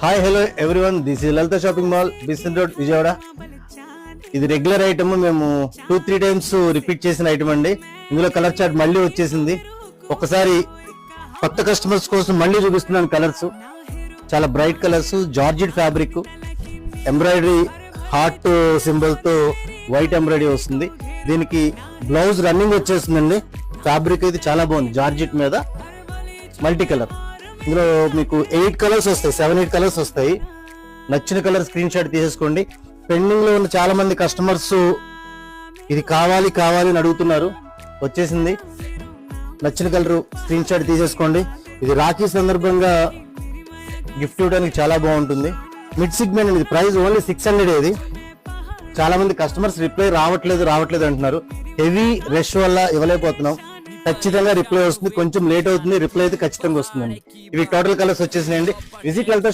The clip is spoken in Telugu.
Hi hello everyone, this is Lalitha shopping mall, business road, Vijayawada. ఇది రెగ్యులర్ ఐటమ్, మేము 2-3 టైమ్స్ రిపీట్ చేసిన ఐటమ్ అండి. ఇందులో కలర్ చార్ట్ మళ్ళీ వచ్చేసింది. ఒకసారి కొత్త కస్టమర్స్ కోసం మళ్ళీ చూపిస్తున్నాను కలర్స్. చాలా bright colours, georgette fabric, embroidery heart symbol తో వైట్ ఎంబ్రాయిడరీ వస్తుంది. దీనికి బ్లౌజ్ రన్నింగ్ వచ్చేస్తుందండి. ఫ్యాబ్రిక్ అయితే చాలా బాగుంది, జార్జెట్ మీద మల్టీ కలర్. ఇందులో మీకు 8 కలర్స్ వస్తాయి, 7-8 కలర్స్ వస్తాయి. నచ్చిన కలర్ స్క్రీన్ షాట్ తీసేసుకోండి. పెండింగ్ లో ఉన్న చాలా మంది కస్టమర్స్ ఇది కావాలి అని అడుగుతున్నారు. వచ్చేసింది. నచ్చిన కలర్ స్క్రీన్ షాట్ తీసేసుకోండి. ఇది రాఖీ సందర్భంగా గిఫ్ట్ ఇవ్వడానికి చాలా బాగుంటుంది. మిడ్ సిగ్మెంట్, ఇది ప్రైస్ ఓన్లీ 600. ఇది చాలా మంది కస్టమర్స్ రిప్లై రావట్లేదు అంటున్నారు. హెవీ రష్ వల్ల ఇవ్వలేకపోతున్నాం. ఖచ్చితంగా రిప్లై వస్తుంది, కొంచెం లేట్ అవుతుంది, రిప్లై అయితే ఖచ్చితంగా వస్తుందండి. ఇవి టోటల్ కలర్స్ వచ్చేసినాయండి. విజిట్ లలిత